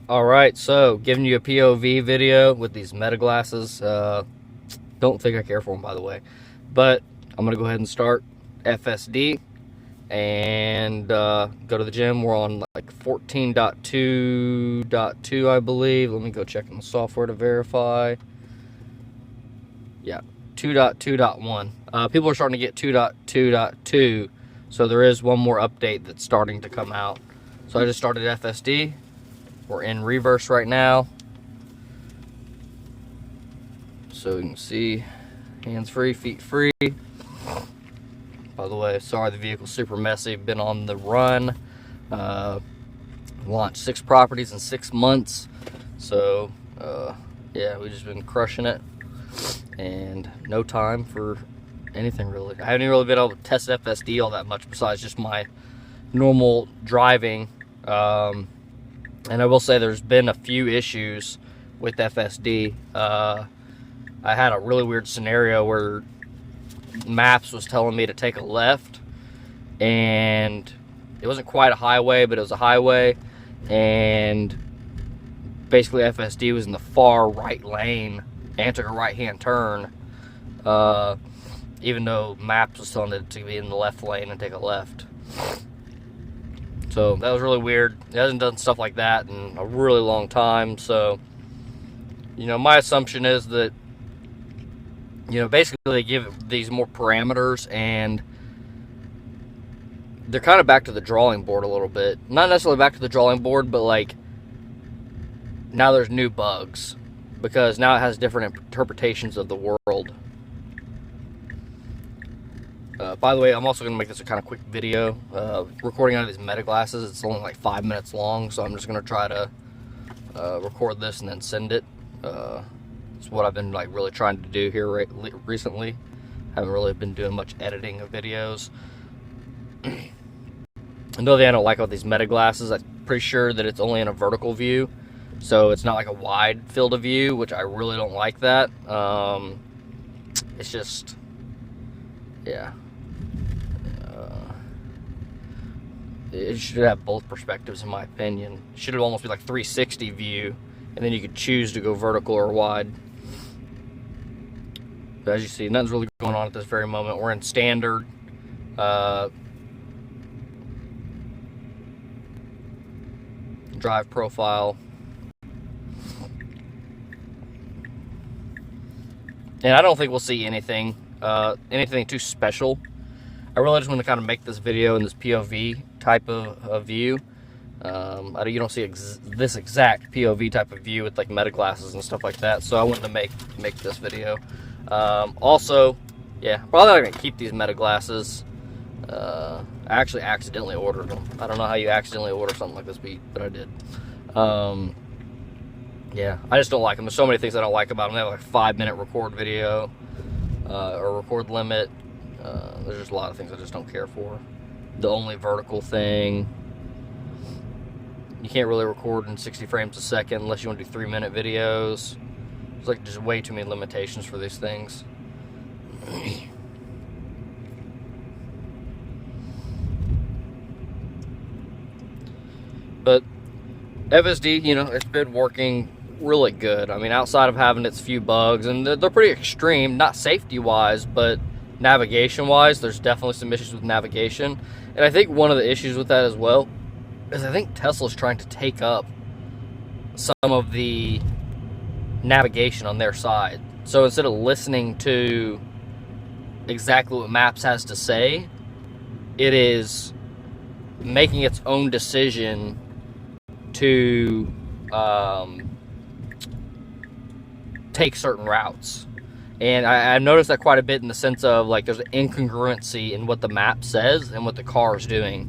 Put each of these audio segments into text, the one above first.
Alright, so giving you a POV video with these meta glasses. Don't think I care for them, by the way. But I'm going to go ahead and start FSD and go to the gym. We're on like 14.2.2, I believe. Let me go check in the software to verify. Yeah, 2.2.1. People are starting to get 2.2.2, so there is one more update that's starting to come out. So I just started FSD. We're in reverse right now. So you can see, hands free, feet free. By the way, sorry the vehicle's super messy. Been on the run. Launched 6 properties in 6 months. So, yeah, we've just been crushing it. And no time for anything really. I haven't really been able to test FSD all that much besides just my normal driving. And I will say there's been a few issues with FSD. I had a really weird scenario where Maps was telling me to take a left, and it wasn't quite a highway, but it was a highway, and basically FSD was in the far right lane and took a right-hand turn, even though Maps was telling it to be in the left lane and take a left. So that was really weird. It hasn't done stuff like that in a really long time. So, you know, my assumption is that, you know, basically they give these more parameters and they're kind of back to the drawing board a little bit. Not necessarily back to the drawing board, but like now there's new bugs because now it has different interpretations of the world. By the way, I'm also going to make this a kind of quick video. Recording out of these meta glasses, it's only like 5 minutes long, so I'm just going to try to record this and then send it. It's what I've been like really trying to do here recently. Haven't really been doing much editing of videos. Another thing I don't like about these meta glasses, I'm pretty sure that it's only in a vertical view, so it's not like a wide field of view, which I really don't like that. It's just, yeah. It should have both perspectives, in my opinion. It should almost be like 360 view, and then you could choose to go vertical or wide. But as you see, nothing's really going on at this very moment. We're in standard. Drive profile. And I don't think we'll see anything too special. I really just want to kind of make this video in this POV type of view. You don't see this exact POV type of view with like meta glasses and stuff like that, so I wanted to make this video. Also, yeah, probably not gonna keep these meta glasses. I actually accidentally ordered them. I don't know how you accidentally order something like this, but I did. Yeah, I just don't like them. There's so many things I don't like about them. They have like a 5-minute record video or record limit. There's just a lot of things I just don't care for. The only vertical thing. You can't really record in 60 frames a second unless you want to do 3-minute videos. There's like just way too many limitations for these things. But FSD, you know, it's been working really good. I mean, outside of having its few bugs, and they're pretty extreme, not safety-wise, but navigation-wise, there's definitely some issues with navigation. And I think one of the issues with that as well is I think Tesla's trying to take up some of the navigation on their side. So instead of listening to exactly what Maps has to say, it is making its own decision to take certain routes. And I've noticed that quite a bit in the sense of like there's an incongruency in what the map says and what the car is doing.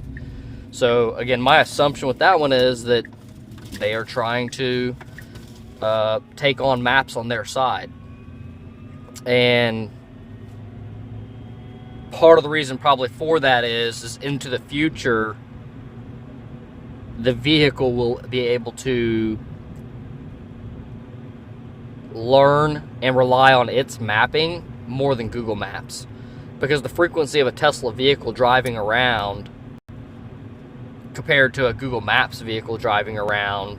So again, my assumption with that one is that they are trying to take on Maps on their side. And part of the reason probably for that is into the future, the vehicle will be able to learn and rely on its mapping more than Google Maps, because the frequency of a Tesla vehicle driving around compared to a Google Maps vehicle driving around